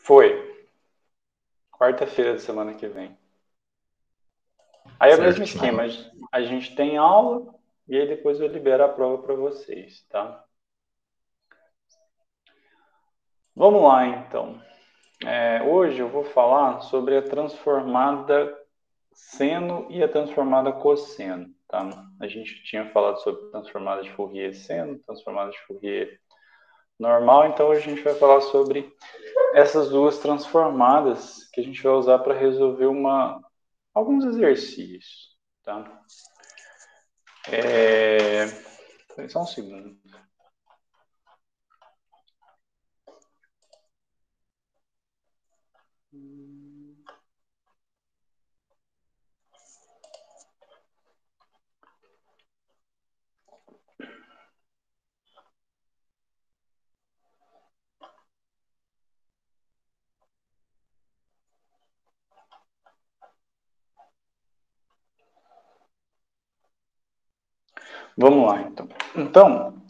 Foi. Quarta-feira da semana que vem. Aí é o mesmo esquema. A gente tem aula e aí depois eu libero a prova para vocês, tá? Vamos lá, então. Hoje eu vou falar sobre a transformada seno e a transformada cosseno, tá? A gente tinha falado sobre transformada de Fourier seno, transformada de Fourier normal, então hoje a gente vai falar sobre essas duas transformadas que a gente vai usar para resolver alguns exercícios, tá? Só um segundo. Vamos lá, então.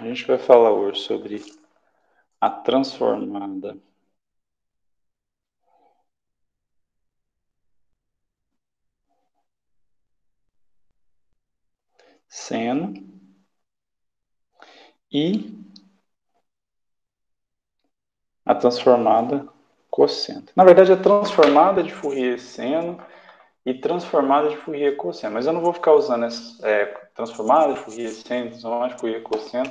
A gente vai falar hoje sobre a transformada seno e a transformada cosseno. Na verdade, a transformada de Fourier seno e transformada de Fourier cosseno. Mas eu não vou ficar usando essa transformada de Fourier seno, transformada de Fourier cosseno,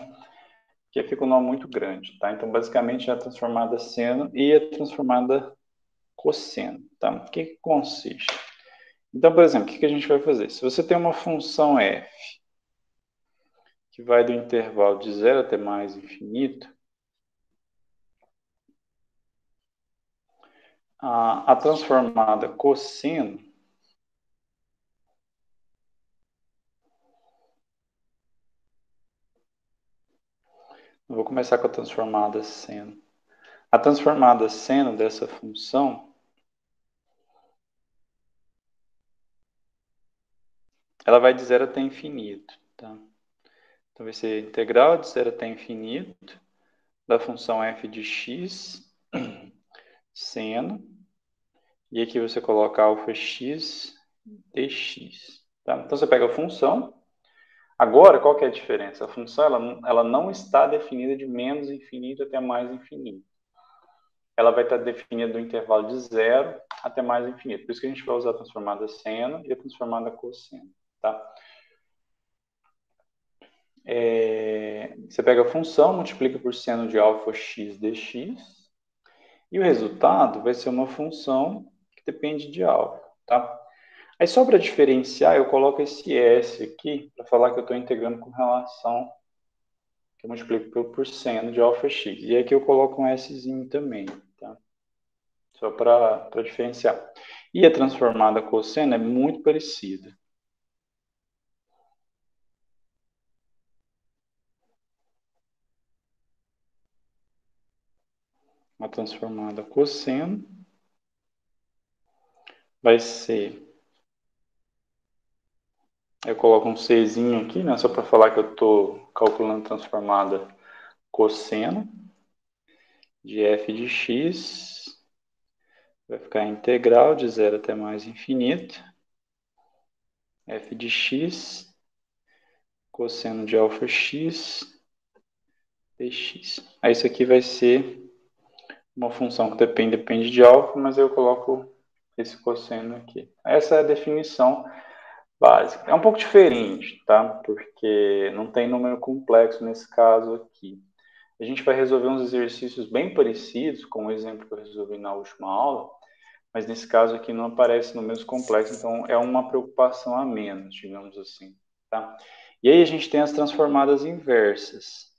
porque fica um nome muito grande, tá? Então, basicamente, é a transformada seno e a transformada cosseno, tá? O que consiste? Então, por exemplo, o que a gente vai fazer? Se você tem uma função f que vai do intervalo de 0 até mais infinito, a transformada cosseno eu vou começar com a transformada seno. A transformada seno dessa função ela vai de 0 até infinito, tá? Então vai ser integral de 0 até infinito da função f de x seno, e aqui você coloca alfa x dx. Tá? Então você pega a função. Agora, qual que é a diferença? A função ela não está definida de menos infinito até mais infinito. Ela vai estar definida do intervalo de 0 até mais infinito. Por isso que a gente vai usar a transformada seno e a transformada cosseno. Tá? Você pega a função, multiplica por seno de alfa x dx, e o resultado vai ser uma função que depende de alfa. Tá? Aí só para diferenciar, eu coloco esse S aqui para falar que eu estou integrando com relação que eu multiplico por seno de alfa x. E aqui eu coloco um Szinho também, tá? Só para diferenciar. E a transformada cosseno é muito parecida. A transformada cosseno vai ser... Eu coloco um Czinho aqui, né? Só para falar que eu estou calculando a transformada cosseno de f de x. Vai ficar integral de 0 até mais infinito. F de x, cosseno de alfa x, dx. Aí isso aqui vai ser uma função que depende de alfa, mas eu coloco esse cosseno aqui. Essa é a definição básica. É um pouco diferente, tá? Porque não tem número complexo nesse caso aqui. A gente vai resolver uns exercícios bem parecidos com o exemplo que eu resolvi na última aula, mas nesse caso aqui não aparece números complexos, então é uma preocupação a menos, digamos assim, tá? E aí a gente tem as transformadas inversas.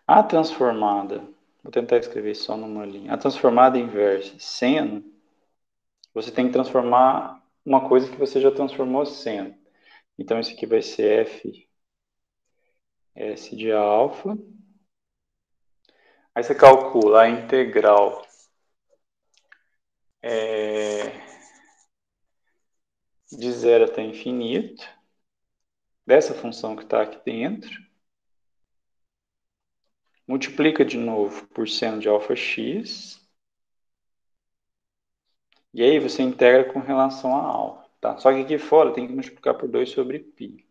A transformada, vou tentar escrever só numa linha, a transformada inversa seno, você tem que transformar uma coisa que você já transformou seno. Então isso aqui vai ser f s de alfa. Aí você calcula a integral de 0 até infinito, dessa função que está aqui dentro, multiplica de novo por seno de alfa x, e aí você integra com relação a alfa. Tá? Só que aqui fora tem que multiplicar por 2 sobre π.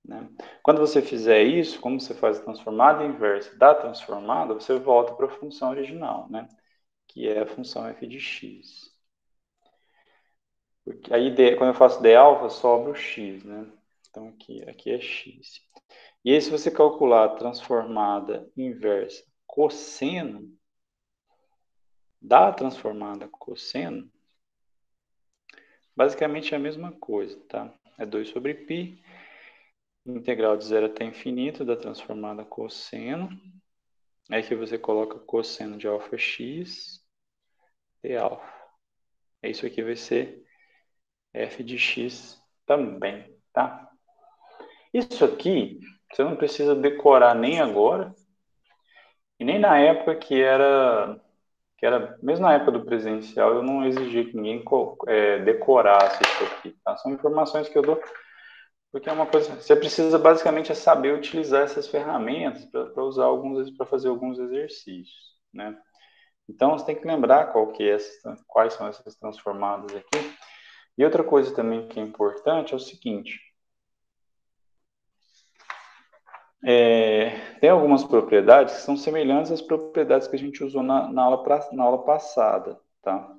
Né? Quando você fizer isso, como você faz a transformada inversa da transformada, você volta para a função original, né? Que é a função f de x. Porque aí, quando eu faço d alfa, sobra o x, né? Então, aqui é x. E aí, se você calcular a transformada inversa cosseno da transformada cosseno, basicamente é a mesma coisa, tá? É 2 sobre π, integral de 0 até infinito da transformada cosseno. Aí que você coloca cosseno de alfa x de alfa. Isso aqui vai ser f de x também, tá? Isso aqui você não precisa decorar nem agora e nem na época mesmo na época do presencial, eu não exigi que ninguém decorasse isso aqui, tá? São informações que eu dou porque é uma coisa, você precisa basicamente saber utilizar essas ferramentas para usar para fazer alguns exercícios, né? Então você tem que lembrar quais são essas transformadas aqui. E outra coisa também que é importante é o seguinte: tem algumas propriedades que são semelhantes às propriedades que a gente usou na aula passada, tá?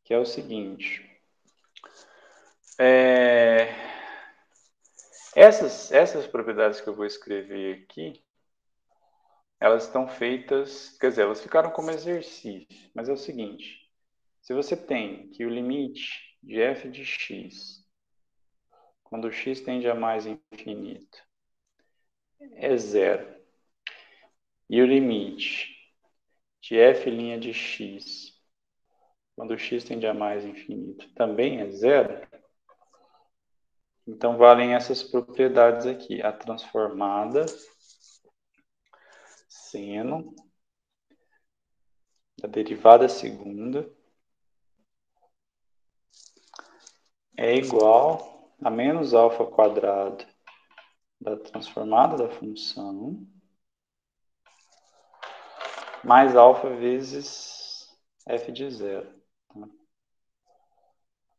Que é o seguinte: essas propriedades que eu vou escrever aqui, elas estão feitas, quer dizer, elas ficaram como exercício, mas é o seguinte: se você tem que o limite de f de x, quando x tende a mais infinito, é zero, e o limite de f' de x, quando x tende a mais infinito, também é zero, então valem essas propriedades aqui: a transformada seno da derivada segunda é igual a menos alfa quadrado da transformada da função mais alfa vezes f de zero.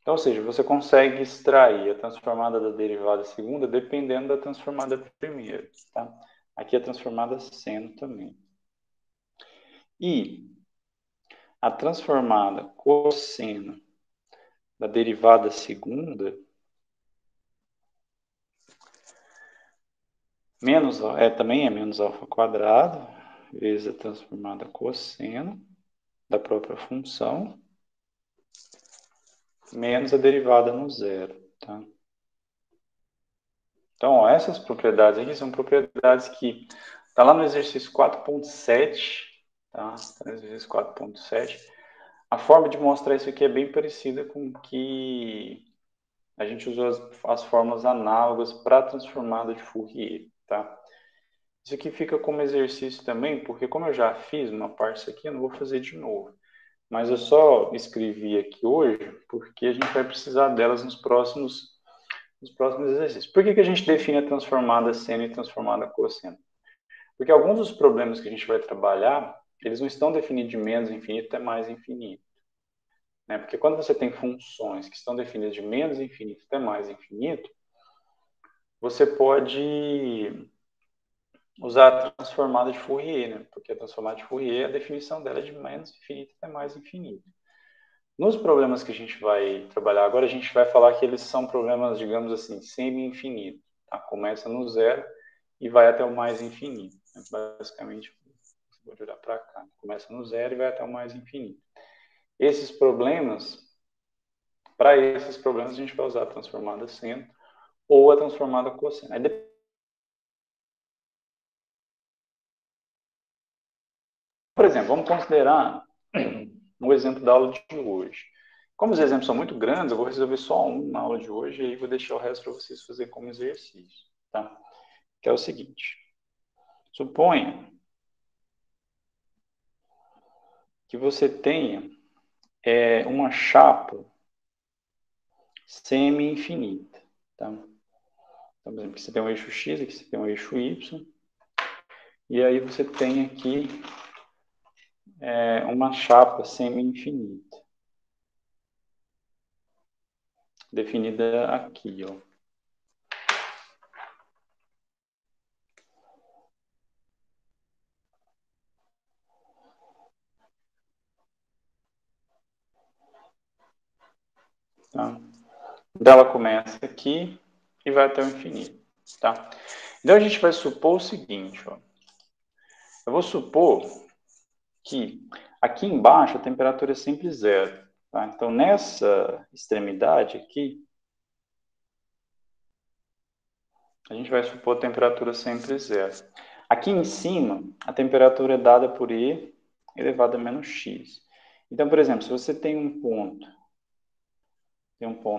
Então, ou seja, você consegue extrair a transformada da derivada segunda dependendo da transformada primeira. Tá? Aqui a transformada seno também. E a transformada cosseno da derivada segunda também é menos alfa quadrado vezes a transformada cosseno da própria função menos a derivada no zero. Tá? Então, ó, essas propriedades aqui são propriedades que está lá no exercício 4.7, tá? Tá no exercício 4.7. A forma de mostrar isso aqui é bem parecida com que a gente usou as fórmulas análogas para a transformada de Fourier, tá? Isso aqui fica como exercício também, porque como eu já fiz uma parte disso aqui, eu não vou fazer de novo. Mas eu só escrevi aqui hoje porque a gente vai precisar delas nos próximos exercícios. Por que a gente define a transformada seno e transformada cosseno? Porque alguns dos problemas que a gente vai trabalhar, eles não estão definidos de menos infinito até mais infinito. Né? Porque quando você tem funções que estão definidas de menos infinito até mais infinito, você pode usar a transformada de Fourier, né? Porque a transformada de Fourier, a definição dela é de menos infinito até mais infinito. Nos problemas que a gente vai trabalhar agora, a gente vai falar que eles são problemas, digamos assim, semi-infinitos. Tá? Começa no zero e vai até o mais infinito. Basicamente, você pode olhar para cá. Começa no zero e vai até o mais infinito. Para esses problemas, a gente vai usar a transformada seno ou a transformada cosseno. Por exemplo, vamos considerar o exemplo da aula de hoje. Como os exemplos são muito grandes, eu vou resolver só um na aula de hoje e aí vou deixar o resto para vocês fazerem como exercício. Tá? Que é o seguinte: suponha que você tenha uma chapa semi-infinita, tá? Então, por exemplo, aqui você tem um eixo X, aqui você tem um eixo Y, e aí você tem aqui uma chapa semi-infinita, definida aqui, ó. Tá? Então ela começa aqui e vai até o infinito, tá? Então a gente vai supor o seguinte, ó. Eu vou supor que aqui embaixo a temperatura é sempre zero, tá? Então nessa extremidade aqui, a gente vai supor a temperatura sempre zero. Aqui em cima, a temperatura é dada por E elevado a menos x. Então, por exemplo, se você tem um ponto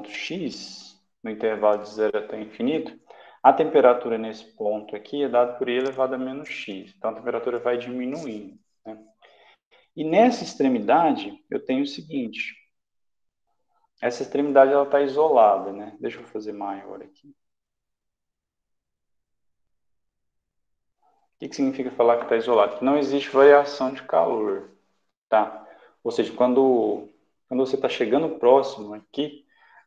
x, no intervalo de zero até infinito, a temperatura nesse ponto aqui é dada por E elevado a menos x. Então, a temperatura vai diminuindo, né? E nessa extremidade, eu tenho o seguinte. Essa extremidade está isolada, né? Deixa eu fazer maior aqui. O que significa falar que está isolado? Que não existe variação de calor, tá? Ou seja, quando você está chegando próximo aqui,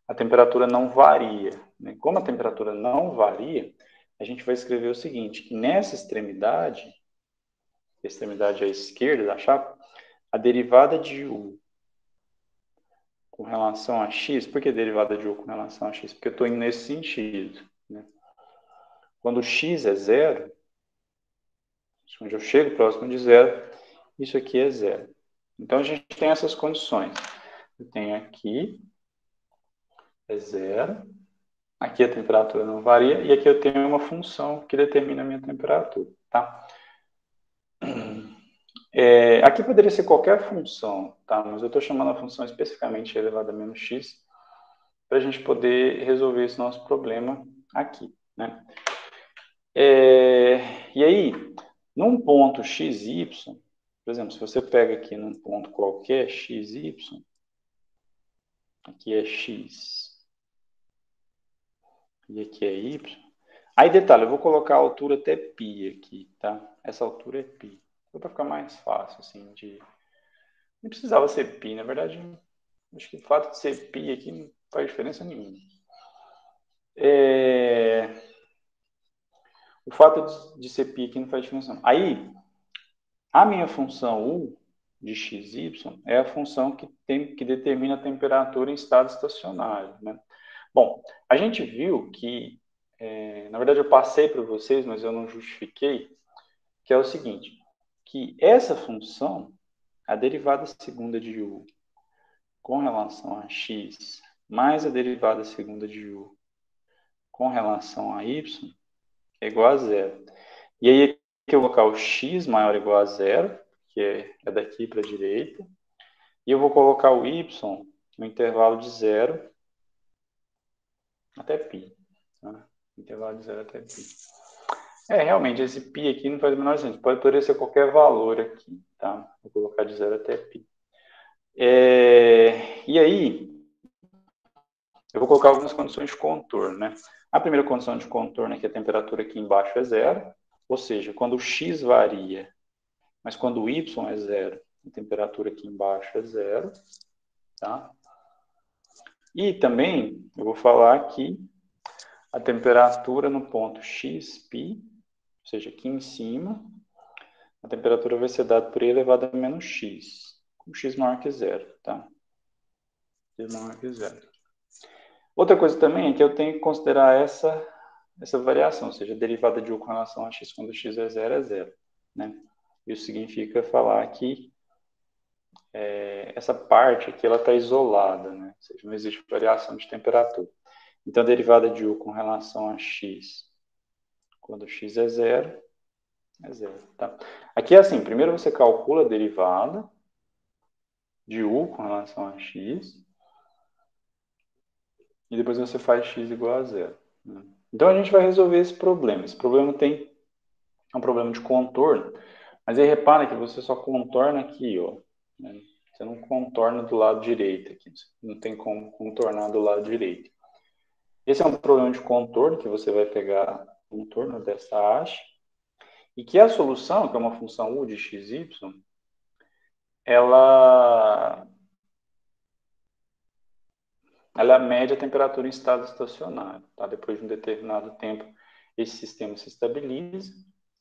a temperatura não varia, né? Como a temperatura não varia, a gente vai escrever o seguinte, que nessa extremidade, a extremidade à esquerda da chapa, a derivada de U com relação a x, por que derivada de U com relação a x? Porque eu estou indo nesse sentido, né? Quando x é zero, onde eu chego próximo de zero, isso aqui é zero. Então, a gente tem essas condições. Eu tenho aqui, é zero. Aqui a temperatura não varia. E aqui eu tenho uma função que determina a minha temperatura, tá? Aqui poderia ser qualquer função, tá? Mas eu estou chamando a função especificamente elevada a menos x para a gente poder resolver esse nosso problema aqui, né? E aí, num ponto xy, por exemplo, se você pega aqui num ponto qualquer xy, aqui é x e aqui é y. Aí, detalhe, eu vou colocar a altura até π aqui, tá? Essa altura é π. Só para ficar mais fácil, assim, de... Não precisava ser π, na verdade, acho que o fato de ser π aqui não faz diferença nenhuma. O fato de ser π aqui não faz diferença nenhuma. Aí, a minha função u de xy é a função que determina a temperatura em estado estacionário, né? Bom, a gente viu que, na verdade eu passei para vocês, mas eu não justifiquei, que é o seguinte, que essa função, a derivada segunda de u com relação a x, mais a derivada segunda de u com relação a y, é igual a zero. E aí que eu vou colocar o x maior ou igual a zero, que é daqui para a direita, e eu vou colocar o y no intervalo de zero até π. Tá? Intervalo de zero até π. Realmente, esse π aqui não faz o menor sentido. Poderia ser qualquer valor aqui, tá? Vou colocar de 0 até π. E aí, eu vou colocar algumas condições de contorno, né? A primeira condição de contorno é que a temperatura aqui embaixo é zero, ou seja, quando o x varia, mas quando o y é zero, a temperatura aqui embaixo é zero, tá? E também, eu vou falar aqui a temperatura no ponto x, π, ou seja, aqui em cima, a temperatura vai ser dada por E elevado a menos x, com x maior que zero, tá? X maior que zero. Outra coisa também é que eu tenho que considerar essa variação, ou seja, a derivada de U com relação a x quando x é zero, né? Isso significa falar que essa parte aqui ela está isolada, né? Ou seja, não existe variação de temperatura. Então, a derivada de U com relação a x quando x é zero, tá? Aqui é assim, primeiro você calcula a derivada de U com relação a x e depois você faz x igual a zero, né? Então, a gente vai resolver esse problema. Esse problema é um problema de contorno, mas aí repara que você só contorna aqui, ó. né? Você não contorna do lado direito aqui. Não tem como contornar do lado direito. Esse é um problema de contorno, que você vai pegar o contorno dessa haste. E que a solução, que é uma função u de xy, ela mede a temperatura em estado estacionário. Tá? Depois de um determinado tempo, esse sistema se estabiliza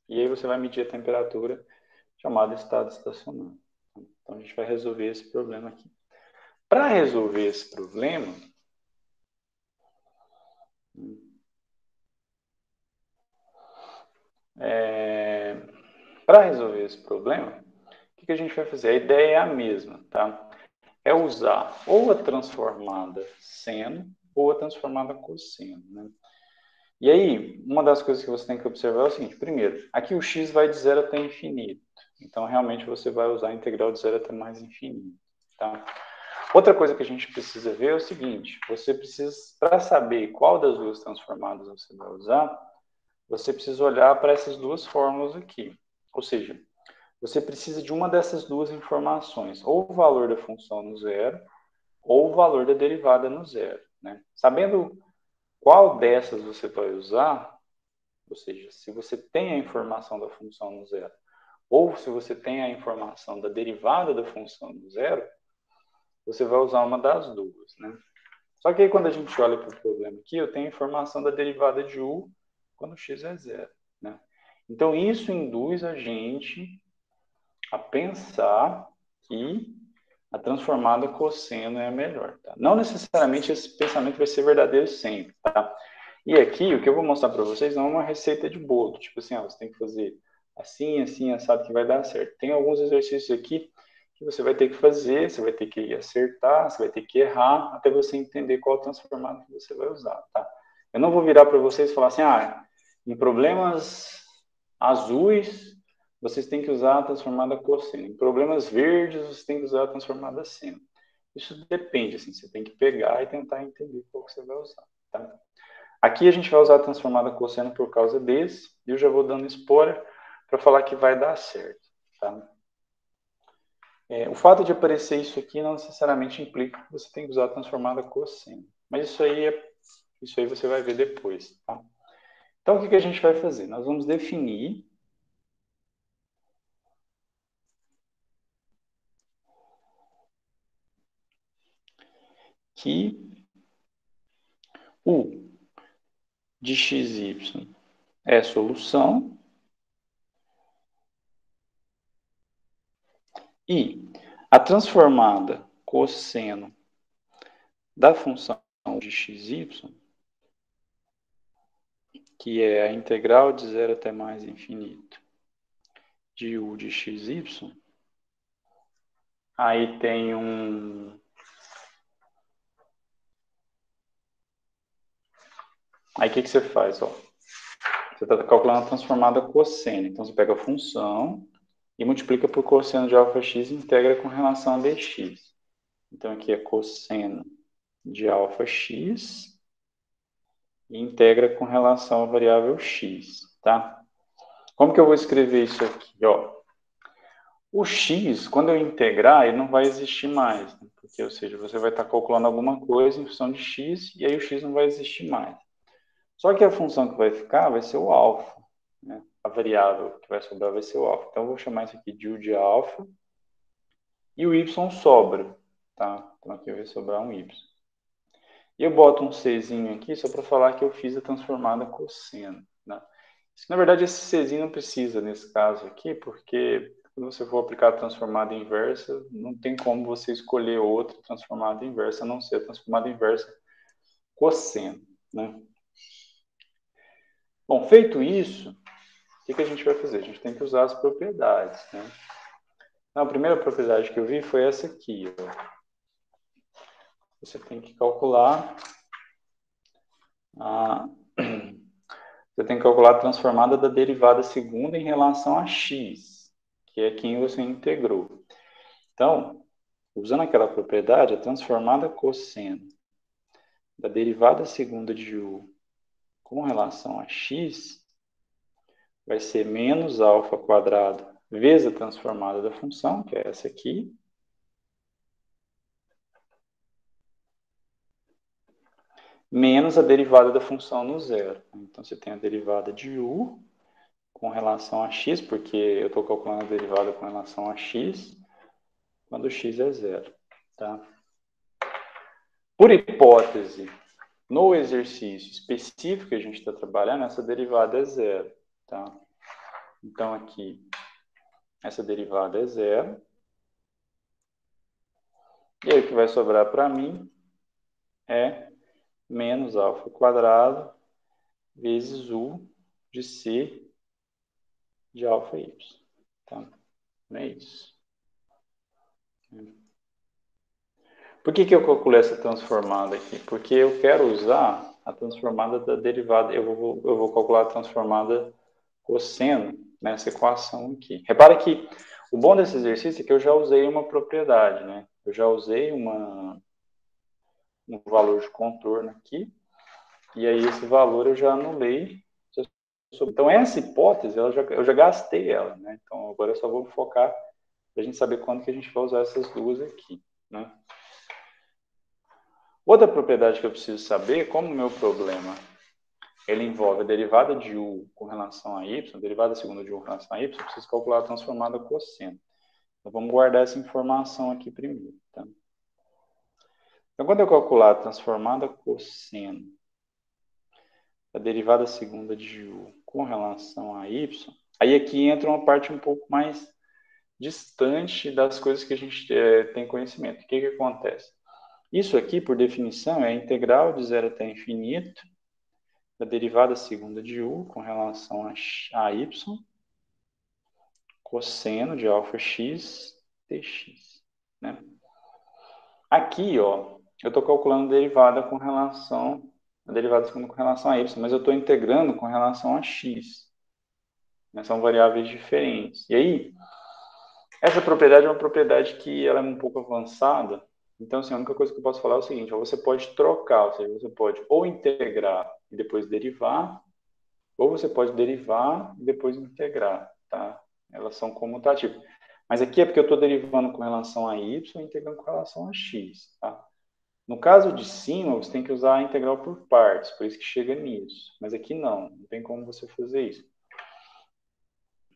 e aí você vai medir a temperatura chamada estado estacionário. Então, a gente vai resolver esse problema aqui. Para resolver esse problema, o que a gente vai fazer? A ideia é a mesma, tá? É usar ou a transformada seno ou a transformada cosseno, né? E aí, uma das coisas que você tem que observar é o seguinte: primeiro, aqui o x vai de zero até infinito. Então, realmente, você vai usar a integral de zero até mais infinito. Tá? Outra coisa que a gente precisa ver é o seguinte: você precisa, para saber qual das duas transformadas você vai usar, você precisa olhar para essas duas fórmulas aqui. Ou seja, você precisa de uma dessas duas informações, ou o valor da função no zero, ou o valor da derivada no zero. Né? Sabendo qual dessas você vai usar, ou seja, se você tem a informação da função no zero, ou se você tem a informação da derivada da função no zero, você vai usar uma das duas, né? Só que aí quando a gente olha para o problema aqui, eu tenho a informação da derivada de u quando x é zero, né? Então isso induz a gente a pensar que a transformada cosseno é a melhor, tá? Não necessariamente esse pensamento vai ser verdadeiro sempre, tá? E aqui, o que eu vou mostrar para vocês não é uma receita de bolo. Tipo assim, você tem que fazer assim, assim, assado que vai dar certo. Tem alguns exercícios aqui que você vai ter que fazer, você vai ter que acertar, você vai ter que errar, até você entender qual transformado que você vai usar, tá? Eu não vou virar para vocês e falar assim, em problemas azuis, vocês têm que usar a transformada cosseno. Em problemas verdes, você tem que usar a transformada seno. Isso depende, assim, você tem que pegar e tentar entender qual que você vai usar, tá? Aqui a gente vai usar a transformada cosseno por causa desse, e eu já vou dando spoiler para falar que vai dar certo. Tá? O fato de aparecer isso aqui não necessariamente implica que você tem que usar a transformada cosseno. Mas isso aí você vai ver depois. Tá? Então, o que a gente vai fazer? Nós vamos definir que u de xy é solução e a transformada cosseno da função de xy, que é a integral de zero até mais infinito de u de xy, aí tem um... Aí o que você faz? Ó? Você está calculando a transformada cosseno. Então, você pega a função e multiplica por cosseno de alfa x e integra com relação a dx. Então, aqui é cosseno de alfa x e integra com relação à variável x, tá? Como que eu vou escrever isso aqui? Ó, o x, quando eu integrar, ele não vai existir mais, né? Porque, ou seja, você vai estar calculando alguma coisa em função de x e aí o x não vai existir mais. Só que a função que vai ficar vai ser o alfa, né? A variável que vai sobrar vai ser o alfa. Então, eu vou chamar isso aqui de u de alfa e o y sobra, tá? Então, aqui vai sobrar um y. E eu boto um czinho aqui só para falar que eu fiz a transformada cosseno, né? Na verdade, esse czinho não precisa nesse caso aqui, porque quando você for aplicar a transformada inversa, não tem como você escolher outra transformada inversa, a não ser a transformada inversa cosseno, né? Bom, feito isso, o que a gente vai fazer? A gente tem que usar as propriedades, né? Então, a primeira propriedade que eu vi foi essa aqui. Ó. Você tem que calcular a... Você tem que calcular a transformada da derivada segunda em relação a x, que é quem você integrou. Então, usando aquela propriedade, a transformada cosseno da derivada segunda de u com relação a x vai ser menos alfa quadrado vezes a transformada da função, que é essa aqui, menos a derivada da função no zero. Então, você tem a derivada de u com relação a x, porque eu estou calculando a derivada com relação a x, quando x é zero. Tá? Por hipótese, no exercício específico que a gente está trabalhando, essa derivada é zero. Tá? Então, aqui, essa derivada é zero. E aí, o que vai sobrar para mim é menos alfa quadrado vezes u de c de alfa y. Tá? Não é isso. Por que eu calculei essa transformada aqui? Porque eu quero usar a transformada da derivada. Eu vou calcular a transformada cosseno nessa equação aqui. Repara que o bom desse exercício é que eu já usei uma propriedade, né? Eu já usei um valor de contorno aqui, e aí esse valor eu já anulei. Então essa hipótese, eu já gastei ela, né? Então agora eu só vou focar para a gente saber quando que a gente vai usar essas duas aqui, né? Outra propriedade que eu preciso saber, como o meu problema ele envolve a derivada de u com relação a y, a derivada segunda de u com relação a y, eu preciso calcular a transformada cosseno. Então vamos guardar essa informação aqui primeiro. Tá? Então quando eu calcular a transformada cosseno da derivada segunda de u com relação a y, aí aqui entra uma parte um pouco mais distante das coisas que a gente tem conhecimento. O que acontece? Isso aqui, por definição, é a integral de zero até infinito da derivada segunda de u com relação a y, cosseno de alfa x dx. Né? Aqui, ó, eu estou calculando a derivada com relação a derivada segunda com relação a y, mas eu estou integrando com relação a x. Né? São variáveis diferentes. E aí, essa propriedade é uma propriedade que ela é um pouco avançada. Então, assim, a única coisa que eu posso falar é o seguinte: ó, você pode trocar, ou seja, você pode ou integrar e depois derivar, ou você pode derivar e depois integrar, tá? Elas são comutativas. Mas aqui é porque eu estou derivando com relação a y e integrando com relação a x, tá? No caso de cima, você tem que usar a integral por partes, por isso que chega nisso. Mas aqui não tem como você fazer isso.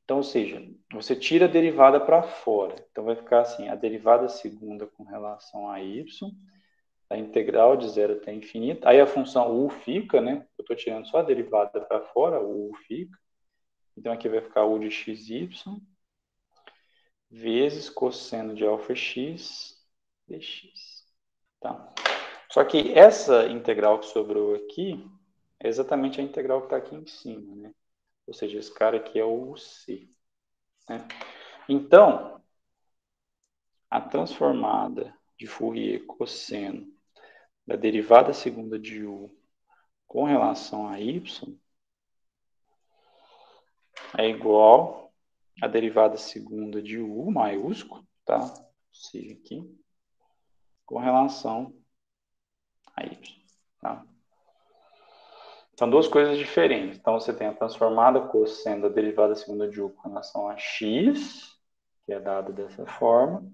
Então, ou seja, você tira a derivada para fora. Então, vai ficar assim, a derivada segunda com relação a y, a integral de zero até infinito. Aí a função u fica, né? Eu estou tirando só a derivada para fora, o u fica. Então, aqui vai ficar u de xy vezes cosseno de alfa x dx. Tá? Só que essa integral que sobrou aqui é exatamente a integral que está aqui em cima, né? Ou seja, esse cara aqui é o c. Né? Então, a transformada de Fourier cosseno da derivada segunda de u com relação a y é igual à derivada segunda de u maiúsculo, tá? C aqui, com relação a y, tá? São duas coisas diferentes. Então, você tem a transformada cosseno da derivada segunda de u com relação a x, que é dada dessa forma,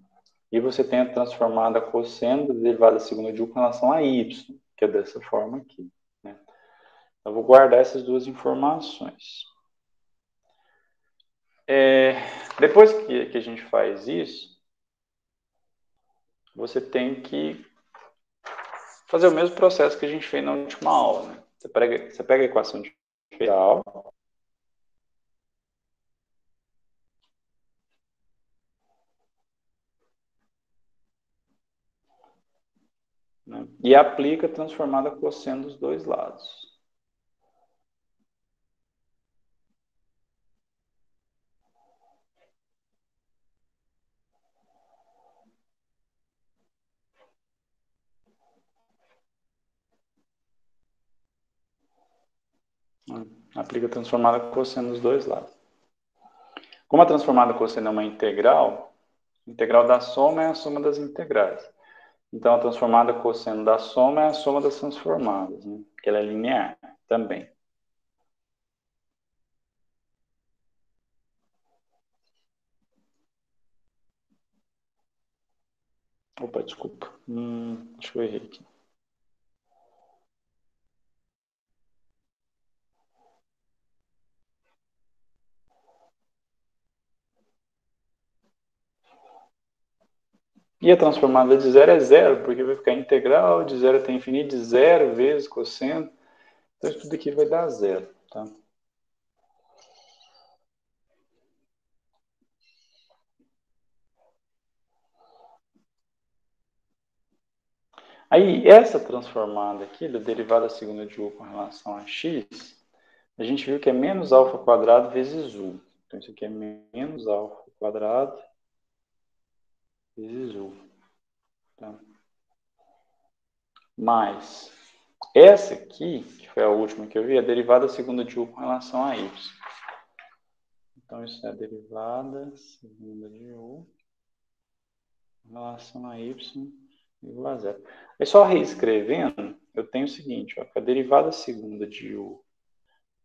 e você tem a transformada cosseno da derivada segunda de u com relação a y, que é dessa forma aqui. Né? Eu vou guardar essas duas informações. Depois que a gente faz isso, você tem que fazer o mesmo processo que a gente fez na última aula. Né? Você pega a equação diferencial, né? E aplica a transformada cosseno dos dois lados. Aplica a transformada cosseno dos dois lados. Como a transformada cosseno é uma integral, a integral da soma é a soma das integrais. Então, a transformada cosseno da soma é a soma das transformadas, né? Porque ela é linear também. Opa, desculpa. Acho que eu errei aqui. E a transformada de zero é zero, porque vai ficar integral de zero até infinito de zero vezes cosseno. Então, isso tudo aqui vai dar zero, tá? Aí, essa transformada aqui, da derivada segunda de u com relação a x, a gente viu que é menos alfa quadrado vezes u. Então, isso aqui é menos alfa quadrado vezes u. Tá? Mais essa aqui, que foi a última que eu vi, é a derivada segunda de u com relação a y. Então, isso é a derivada segunda de u em relação a y igual a zero. Aí, só reescrevendo, eu tenho o seguinte, ó, que a derivada segunda de u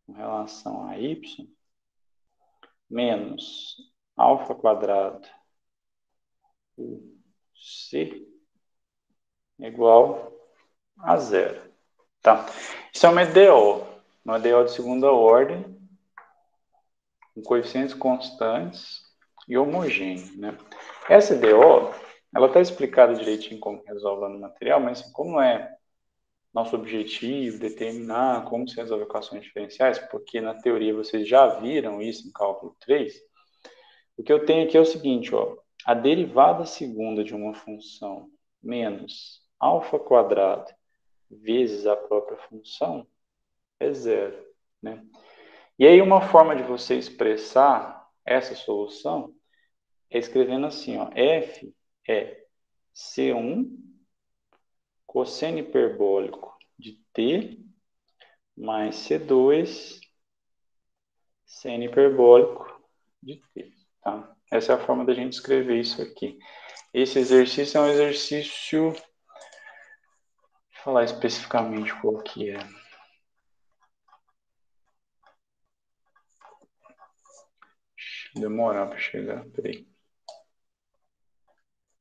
com relação a y menos alfa quadrado c é igual a zero. Tá? Isso é uma EDO de segunda ordem, com coeficientes constantes e homogêneo. Né? Essa EDO, ela está explicada direitinho como resolve lá no material, mas como é nosso objetivo determinar como se resolve equações diferenciais, porque na teoria vocês já viram isso em cálculo 3, o que eu tenho aqui é o seguinte, ó, a derivada segunda de uma função menos alfa quadrado vezes a própria função é zero. Né? E aí uma forma de você expressar essa solução é escrevendo assim, ó, f é C1 cosseno hiperbólico de t mais C2 seno hiperbólico de t. Tá? Essa é a forma da gente escrever isso aqui. Esse exercício é um exercício, deixa eu falar especificamente qual que é. Demorar para chegar, peraí.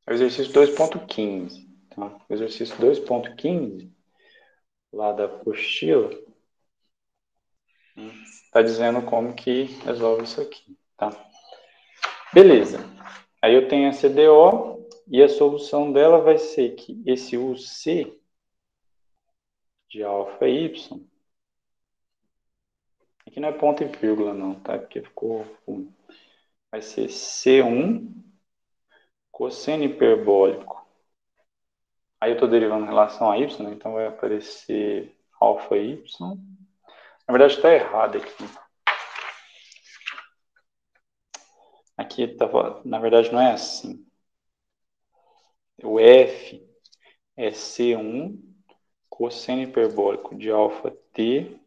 É o exercício 2.15. Tá? O exercício 2.15, lá da apostila, está dizendo como que resolve isso aqui. Tá? Beleza. Aí eu tenho a CDO e a solução dela vai ser que esse UC de alfa y, aqui não é ponto e vírgula não, tá? Porque ficou ruim. Vai ser C1 cosseno hiperbólico. Aí eu estou derivando em relação a y, né? Então vai aparecer alfa y. Na verdade está errado aqui. Aqui tava, na verdade não é assim. O f é C1 cosseno hiperbólico de alfa t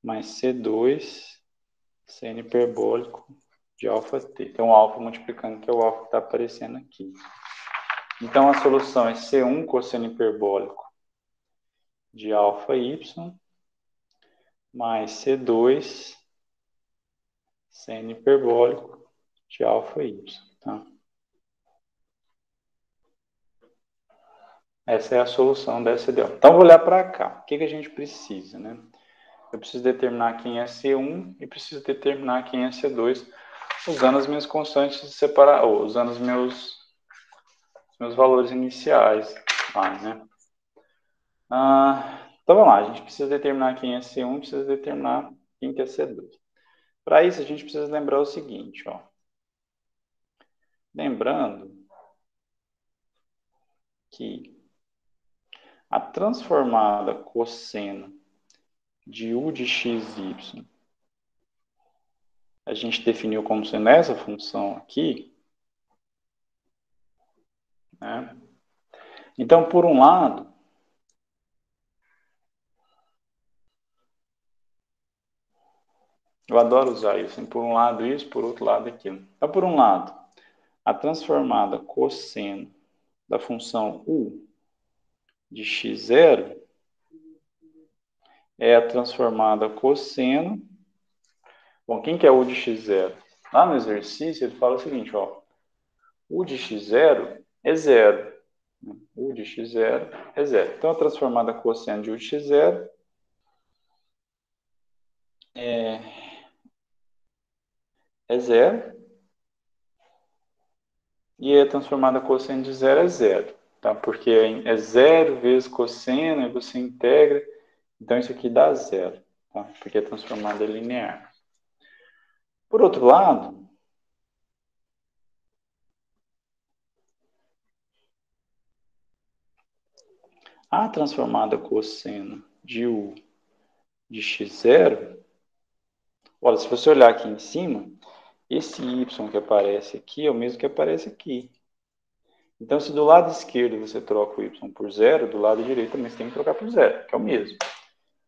mais C2 seno hiperbólico de alfa t. Tem um alfa multiplicando, que é o alfa que está aparecendo aqui. Então, a solução é C1 cosseno hiperbólico de alfa y mais C2 seno hiperbólico de alfa y. Tá? Essa é a solução dessa EDO. Então, vou olhar para cá. O que a gente precisa? Né? Eu preciso determinar quem é C1 e preciso determinar quem é C2 usando as minhas constantes de separar, ou usando os meus valores iniciais. Né? Então vamos lá, a gente precisa determinar quem é C1, precisa determinar quem que é C2. Para isso, a gente precisa lembrar o seguinte, ó. Lembrando que a transformada cosseno de u de xy, a gente definiu como sendo essa função aqui, né? Então, por um lado, eu adoro usar isso, por um lado isso, por outro lado aquilo. Então, por um lado, a transformada cosseno da função u de x0 é a transformada cosseno. Bom, quem que é u de x0? Lá no exercício ele fala o seguinte, ó, u de x0 é zero. U de x0 é zero. Então, a transformada cosseno de u de x0 é zero. E a transformada cosseno de zero é zero, tá? Porque é zero vezes cosseno, e você integra, então isso aqui dá zero, tá? Porque a transformada é linear. Por outro lado, a transformada cosseno de U de x0, olha, se você olhar aqui em cima, esse y que aparece aqui é o mesmo que aparece aqui. Então, se do lado esquerdo você troca o y por zero, do lado direito também você tem que trocar por zero, que é o mesmo.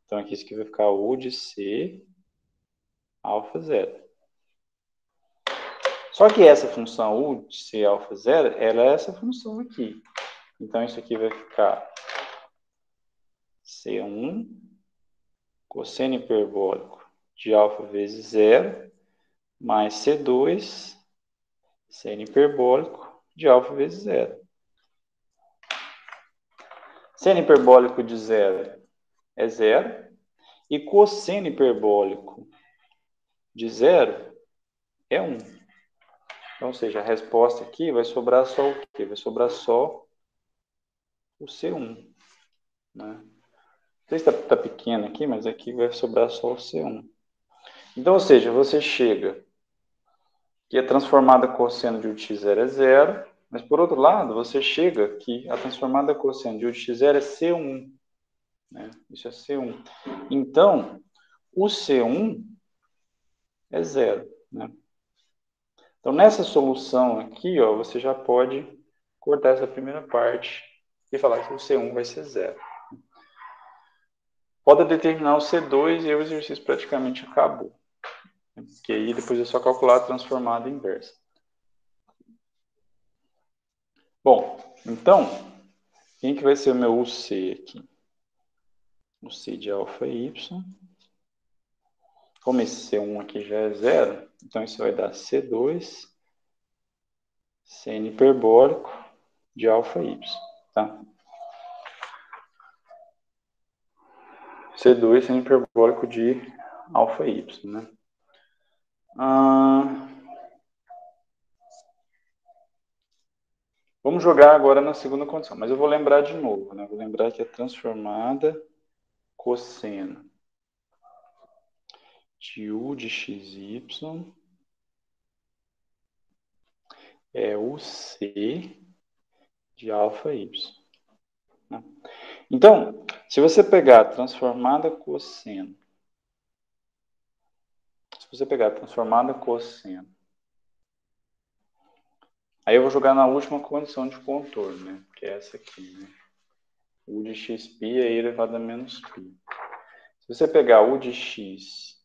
Então, aqui isso aqui vai ficar U de C alfa zero. Só que essa função U de C alfa zero, ela é essa função aqui. Então, isso aqui vai ficar C1 cosseno hiperbólico de alfa vezes zero mais C2 seno hiperbólico de alfa vezes zero. Seno hiperbólico de zero é zero. E cosseno hiperbólico de zero é 1. Então, ou seja, a resposta aqui vai sobrar só o quê? Vai sobrar só o C1. Né? Não sei se está pequeno aqui, mas aqui vai sobrar só o C1. Então, ou seja, você chega que a transformada cosseno de U de x0 é zero, mas por outro lado, você chega que a transformada cosseno de U de x0 é C1. Né? Isso é C1. Então, o C1 é zero. Né? Então, nessa solução aqui, ó, você já pode cortar essa primeira parte e falar que o C1 vai ser zero. Pode determinar o C2 e o exercício praticamente acabou. Que aí depois é só calcular a transformada inversa. Bom, então, quem que vai ser o meu UC aqui? O C de alfa y. Como esse C1 aqui já é zero, então isso vai dar C2 seno hiperbólico de alfa y. Tá? C2 seno hiperbólico de alfa y. Né? Vamos jogar agora na segunda condição, mas eu vou lembrar de novo. Né? Vou lembrar que a transformada cosseno de U de xy é o C de alfa y. Né? Então, se você pegar a transformada cosseno, aí eu vou jogar na última condição de contorno, né? Que é essa aqui, né? U de xπ é elevado a menos π. Se você pegar U de xπ,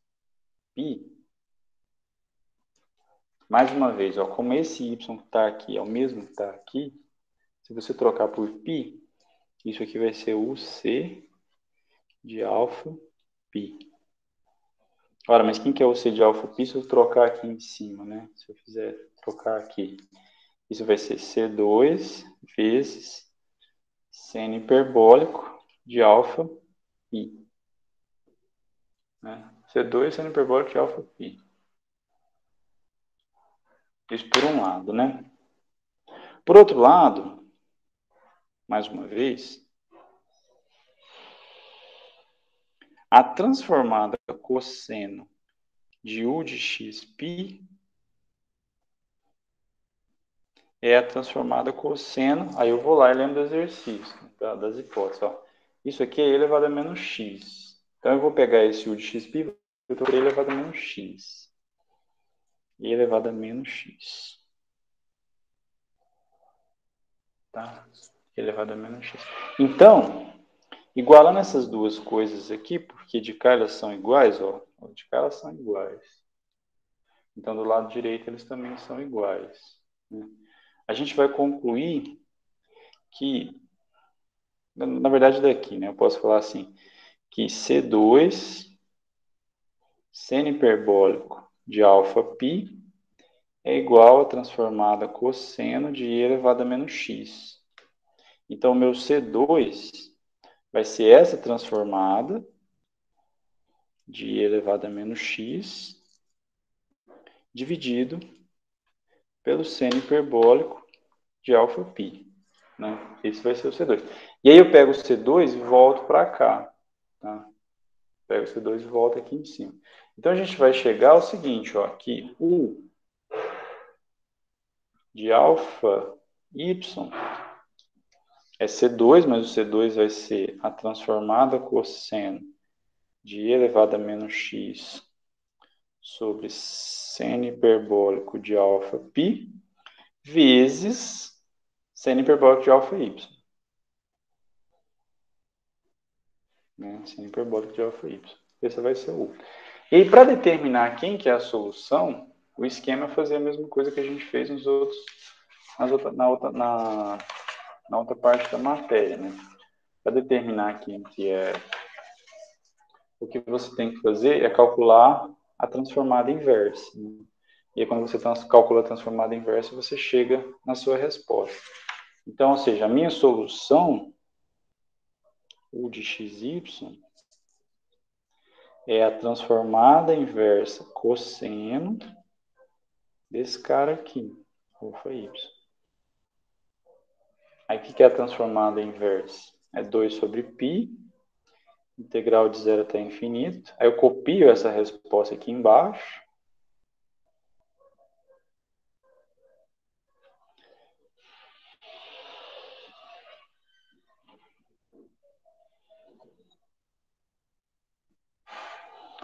mais uma vez, ó, como esse y que está aqui é o mesmo que está aqui, se você trocar por π, isso aqui vai ser o C de alfa π. Ora, mas quem que é o C de alfa π se eu trocar aqui em cima, né? Se eu fizer trocar aqui, isso vai ser C2 vezes seno hiperbólico de alfa π. Né? C2 seno hiperbólico de alfa π. Isso por um lado, né? Por outro lado, mais uma vez, a transformada cosseno de U de xπ é a transformada cosseno, aí eu vou lá e lembro do exercício, tá? Das hipóteses. Ó. Isso aqui é e elevado a menos x. Então eu vou pegar esse U de xπ, eu estou e elevado a menos x. E elevado a menos x. Tá? E elevado a menos x. Então, igualando essas duas coisas aqui, porque de cá elas são iguais, ó, de cá elas são iguais. Então, do lado direito eles também são iguais. Né? A gente vai concluir que, na verdade daqui, né, eu posso falar assim, que C2 seno hiperbólico de alfa π é igual a transformada cosseno de e elevado a menos x. Então, o meu C2 vai ser essa transformada de e elevado a menos x dividido pelo seno hiperbólico de alfa π. Né? Esse vai ser o C2. E aí eu pego o C2 e volto para cá. Tá? Pego o C2 e volto aqui em cima. Então a gente vai chegar ao seguinte, ó, que U de alfa y é C2, mas o C2 vai ser a transformada cosseno de e elevado a menos x sobre seno hiperbólico de alfa π vezes seno hiperbólico de alfa y. Né? Seno hiperbólico de alfa y. Esse vai ser o U. E aí, para determinar quem que é a solução, o esquema é fazer a mesma coisa que a gente fez na outra parte da matéria. Né? Para determinar quem que é, o que você tem que fazer é calcular a transformada inversa. Né? E aí, quando você calcula a transformada inversa, você chega na sua resposta. Então, ou seja, a minha solução, U de xy, é a transformada inversa cosseno desse cara aqui, alfa y. Aí, o que é a transformada inversa? É 2 sobre π, integral de 0 até infinito. Aí eu copio essa resposta aqui embaixo.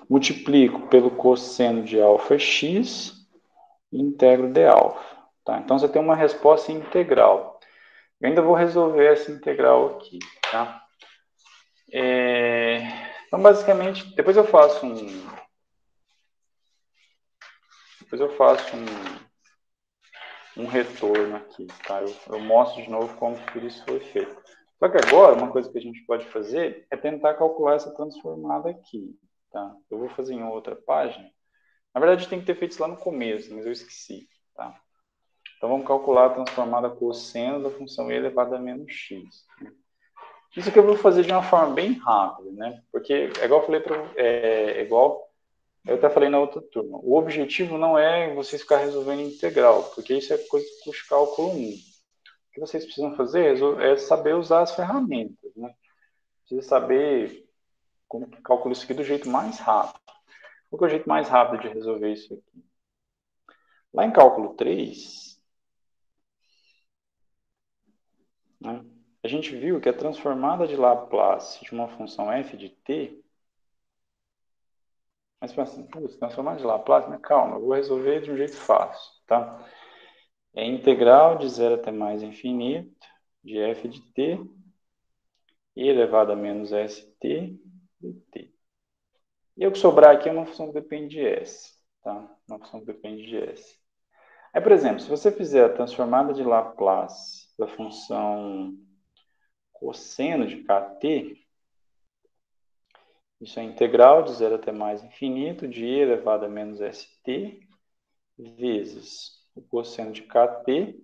Multiplico pelo cosseno de alfa x e integro de alfa. Tá? Então, você tem uma resposta integral. Eu ainda vou resolver essa integral aqui. Tá? Então, basicamente, depois eu faço um retorno aqui. Tá? Eu mostro de novo como tudo isso foi feito. Só que agora, uma coisa que a gente pode fazer é tentar calcular essa transformada aqui. Tá? Eu vou fazer em outra página. Na verdade, tem que ter feito isso lá no começo, mas eu esqueci. Tá? Então, vamos calcular a transformada cosseno da função e elevado a menos x. Isso aqui eu vou fazer de uma forma bem rápida, né? Porque, é igual eu falei igual eu até falei na outra turma. O objetivo não é vocês ficar resolvendo integral, porque isso é coisa do cálculo 1. O que vocês precisam fazer é saber usar as ferramentas, né? Precisa saber como que calcula isso aqui do jeito mais rápido. Qual é o jeito mais rápido de resolver isso aqui? Lá em cálculo 3, né, a gente viu que a transformada de Laplace de uma função f de t, mas assim, transformada de Laplace, mas calma, eu vou resolver de um jeito fácil, tá? É integral de 0 até mais infinito de f de t e elevado a menos st dt. E o que sobrar aqui é uma função que depende de s, tá? Uma função que depende de s. Aí, por exemplo, se você fizer a transformada de Laplace da função cosseno de kt, isso é integral de 0 até mais infinito de e elevado a menos st vezes o cosseno de kt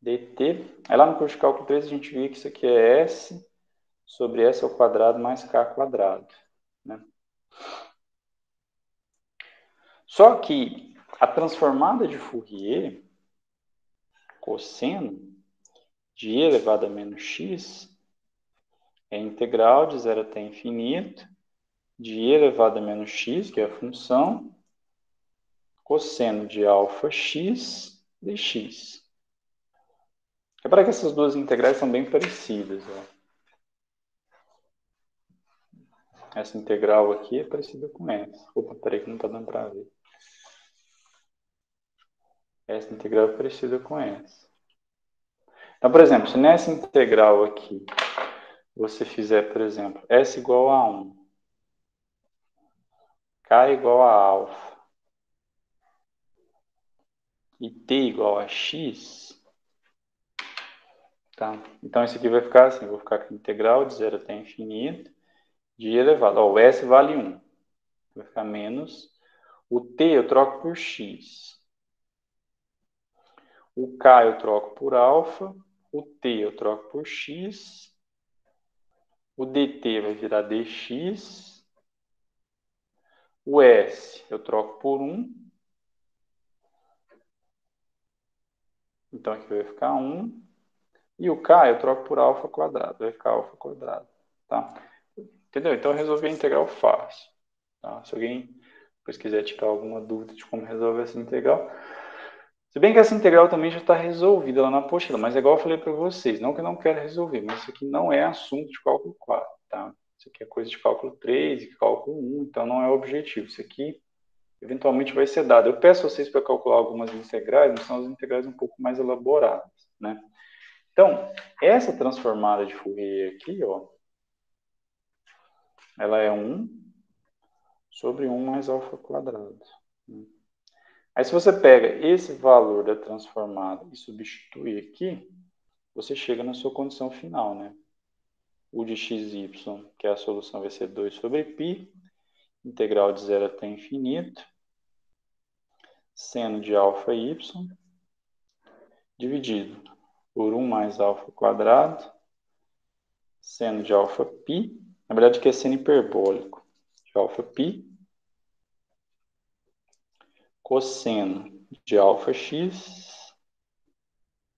dt. Aí lá no curso de cálculo 3 a gente viu que isso aqui é s sobre s ao quadrado mais k quadrado. Né? Só que a transformada de Fourier, cosseno, de e elevado a menos x, é integral de 0 até infinito, de e elevado a menos x, que é a função, cosseno de alfa x dx. Repara que essas duas integrais são bem parecidas. Ó. Essa integral aqui é parecida com essa. Opa, peraí que não está dando para ver. Essa integral é parecida com essa. Então, por exemplo, se nessa integral aqui você fizer, por exemplo, s igual a 1, k igual a alfa e t igual a x, tá? Então, isso aqui vai ficar assim, vou ficar com integral de 0 até infinito, de e elevado. Ó, o s vale 1, vai ficar menos. O t eu troco por x. O k eu troco por alfa, o t eu troco por x, o dt vai virar dx, o s eu troco por 1, Então aqui vai ficar 1. E o K eu troco por alfa quadrado. Vai ficar alfa quadrado. Tá? Entendeu? Então eu resolvi a integral fácil. Tá? Se alguém depois quiser tirar alguma dúvida de como resolver essa integral. Se bem que essa integral também já está resolvida lá na apostila, mas é igual eu falei para vocês, não que eu não quero resolver, mas isso aqui não é assunto de cálculo 4, tá? Isso aqui é coisa de cálculo 3 e cálculo 1, então não é o objetivo. Isso aqui eventualmente vai ser dado. Eu peço a vocês para calcular algumas integrais, mas são as integrais um pouco mais elaboradas, né? Então, essa transformada de Fourier aqui, ó, ela é 1 sobre 1 mais alfa quadrado. Aí, se você pega esse valor da transformada e substitui aqui, você chega na sua condição final, né? O de xy, que é a solução, vai ser 2 sobre π, integral de 0 até infinito, seno de alfa y, dividido por 1 mais alfa quadrado, seno de alfa π, na verdade aqui é seno hiperbólico, de alfa π, cosseno de alfa x,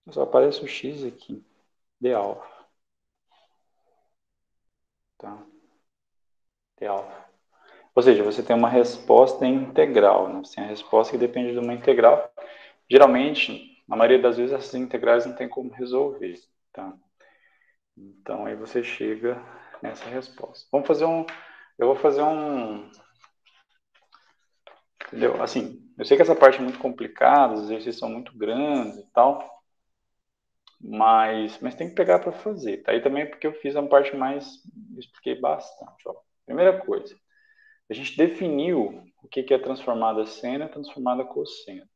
só aparece o x aqui, de alfa, tá? De alfa. Ou seja, você tem uma resposta integral, né? Você tem a resposta que depende de uma integral. Geralmente, na maioria das vezes, essas integrais não tem como resolver, tá? Então, aí você chega nessa resposta. Vamos fazer eu vou fazer entendeu? Assim, eu sei que essa parte é muito complicada, os exercícios são muito grandes e tal, mas tem que pegar para fazer, tá? E também é porque eu fiz a parte mais, eu expliquei bastante, ó. Primeira coisa, a gente definiu o que é transformada seno e transformada cosseno.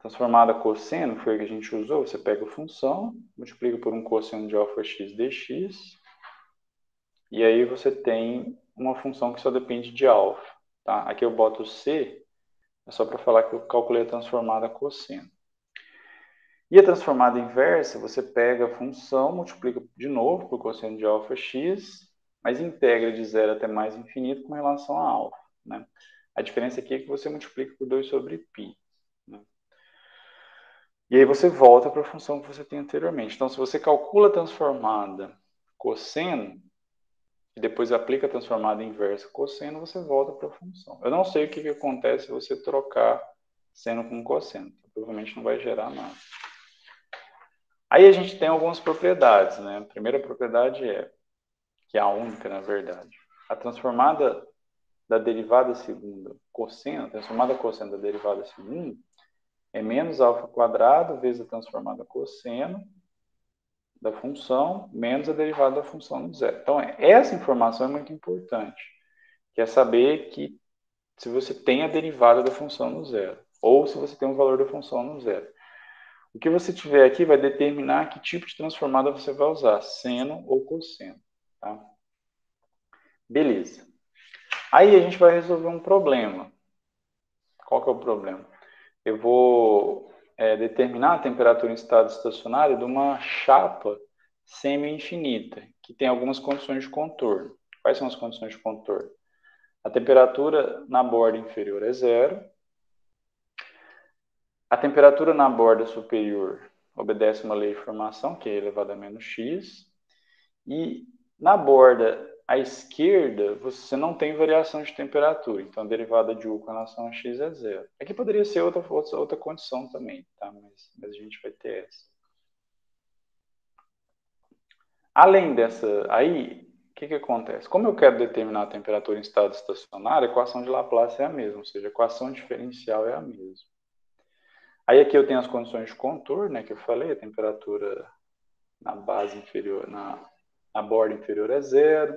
Transformada cosseno foi o que a gente usou. Você pega a função, multiplica por um cosseno de alfa x dx, e aí você tem uma função que só depende de alfa. Tá? Aqui eu boto C, é só para falar que eu calculei a transformada cosseno. E a transformada inversa, você pega a função, multiplica de novo por cosseno de alfa x, mas integra de 0 até mais infinito com relação a alfa. Né? A diferença aqui é que você multiplica por 2 sobre π. Né? E aí você volta para a função que você tem anteriormente. Então, se você calcula a transformada cosseno, e depois aplica a transformada inversa cosseno, você volta para a função. Eu não sei o que acontece se você trocar seno com cosseno. Provavelmente não vai gerar nada. Aí a gente tem algumas propriedades, né? A primeira propriedade é, que é a única, na verdade. A transformada da derivada segunda cosseno, a transformada cosseno da derivada segunda, é menos alfa quadrado vezes a transformada cosseno da função menos a derivada da função do zero. Então, essa informação é muito importante, que é saber que se você tem a derivada da função no zero, ou se você tem o valor da função no zero. O que você tiver aqui vai determinar que tipo de transformada você vai usar, seno ou cosseno. Tá? Beleza. Aí a gente vai resolver um problema. Qual que é o problema? Eu vou determinar a temperatura em estado estacionário de uma chapa semi-infinita, que tem algumas condições de contorno. Quais são as condições de contorno? A temperatura na borda inferior é zero. A temperatura na borda superior obedece uma lei de formação, que é elevada a menos x. E na borda à esquerda, você não tem variação de temperatura. Então, a derivada de u com relação a x é zero. Aqui poderia ser outra condição também, tá? Mas a gente vai ter essa. Além dessa, aí, o que acontece? Como eu quero determinar a temperatura em estado estacionário, a equação de Laplace é a mesma, ou seja, a equação diferencial é a mesma. Aí aqui eu tenho as condições de contorno, né, que eu falei, a temperatura na base inferior, na borda inferior é zero,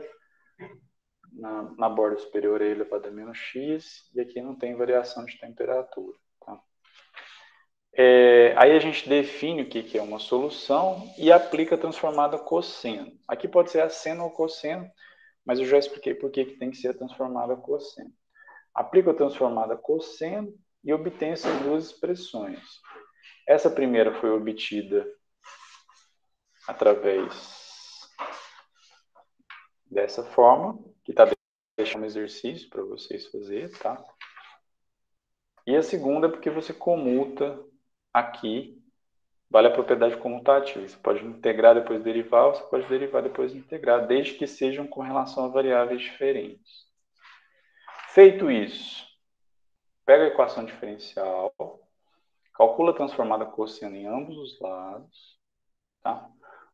na borda superior é elevado a menos x, e aqui não tem variação de temperatura. Tá? Aí a gente define o que é uma solução e aplica a transformada cosseno. Aqui pode ser a seno ou cosseno, mas eu já expliquei por que tem que ser a transformada cosseno. Aplico a transformada cosseno e obtenho essas duas expressões. Essa primeira foi obtida através dessa forma, que está deixando um exercício para vocês fazerem, tá? E a segunda é porque você comuta aqui vale a propriedade comutativa. Você pode integrar depois derivar, ou você pode derivar depois integrar, desde que sejam com relação a variáveis diferentes. Feito isso, pega a equação diferencial, calcula a transformada cosseno em ambos os lados, tá?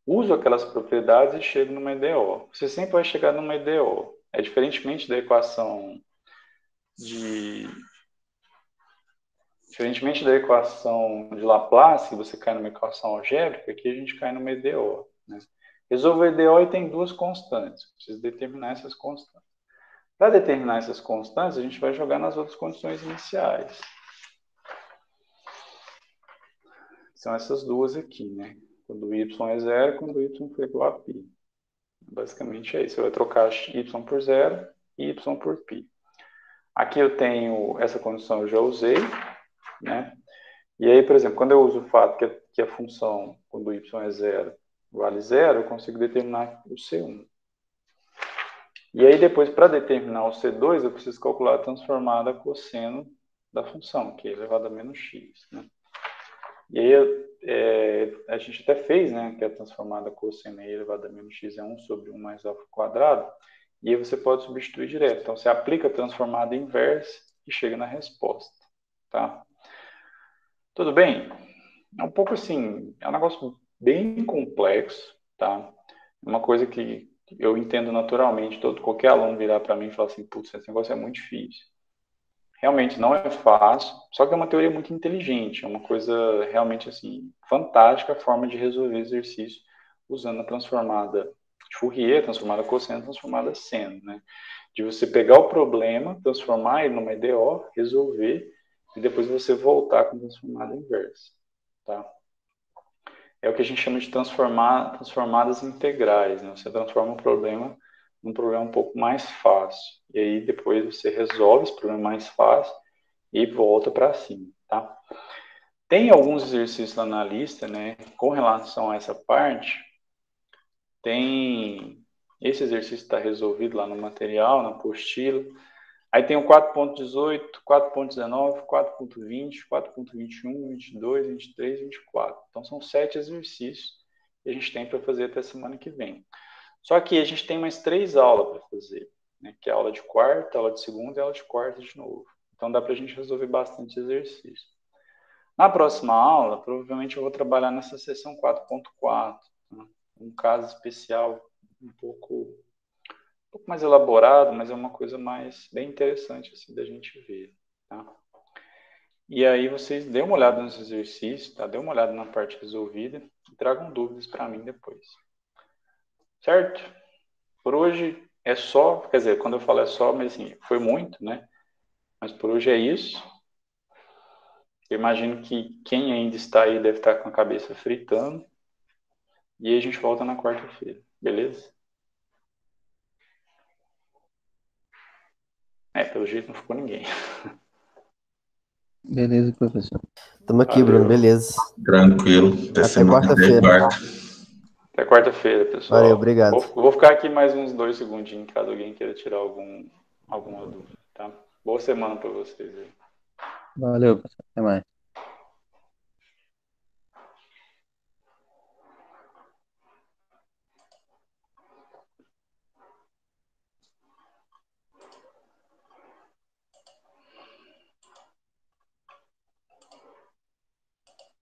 Uso aquelas propriedades e chego numa EDO. Você sempre vai chegar numa EDO. É diferentemente da equação de Laplace, que você cai numa equação algébrica, aqui a gente cai numa EDO. Né? Resolvo a EDO e tem duas constantes. Preciso determinar essas constantes. Para determinar essas constantes, a gente vai jogar nas outras condições iniciais. São essas duas aqui, né? Quando y é zero, quando y for igual a π. Basicamente é isso. Você vai trocar y por zero e y por π. Aqui eu tenho essa condição, eu já usei, né? E aí, por exemplo, quando eu uso o fato que a função, quando y é zero, vale zero, eu consigo determinar o C1. E aí, depois, para determinar o C2, eu preciso calcular a transformada cosseno da função, que é elevado a menos x, né? E aí, a gente até fez, né, que a transformada cosseno e elevado a menos x é 1 sobre 1 mais alfa quadrado, e aí você pode substituir direto. Então, você aplica a transformada inversa e chega na resposta, tá? Tudo bem? É um pouco assim, é um negócio bem complexo, tá? Uma coisa que eu entendo naturalmente, qualquer aluno virar para mim e falar assim, putz, esse negócio é muito difícil. Realmente não é fácil, só que é uma teoria muito inteligente, é uma coisa realmente assim, fantástica a forma de resolver exercício usando a transformada de Fourier, transformada cosseno, transformada seno, né? De você pegar o problema, transformar ele numa EDO, resolver, e depois você voltar com a transformada inversa, tá? É o que a gente chama de transformadas integrais, né? Você transforma o problema num problema um pouco mais fácil. E aí depois você resolve esse problema mais fácil e volta para cima, tá? Tem alguns exercícios lá na lista, né? Com relação a essa parte, tem... Esse exercício está resolvido lá no material, na apostila. Aí tem o 4.18, 4.19, 4.20, 4.21, 22, 23, 24. Então, são 7 exercícios que a gente tem para fazer até semana que vem. Só que a gente tem mais 3 aulas para fazer, né? Que é a aula de quarta, aula de segunda e aula de quarta de novo. Então, dá para a gente resolver bastante exercício. Na próxima aula, provavelmente eu vou trabalhar nessa seção 4.4, né? Um caso especial um pouco mais elaborado, mas é uma coisa mais bem interessante assim da gente ver, tá? E aí vocês dêem uma olhada nos exercícios, tá? Dê uma olhada na parte resolvida e tragam dúvidas para mim depois. Certo? Por hoje é só, quer dizer, quando eu falo é só, mas assim, foi muito, né? Mas por hoje é isso. Eu imagino que quem ainda está aí deve estar com a cabeça fritando. E aí a gente volta na quarta-feira, beleza? Pelo jeito não ficou ninguém. Beleza, professor. Tamo aqui, Valeu. Bruno, beleza. Tranquilo. Até quarta-feira. Até quarta-feira, pessoal. Valeu, obrigado. Vou ficar aqui mais uns 2 segundinhos, caso alguém queira tirar alguma dúvida, tá? Boa semana para vocês aí. Valeu, professor. Até mais.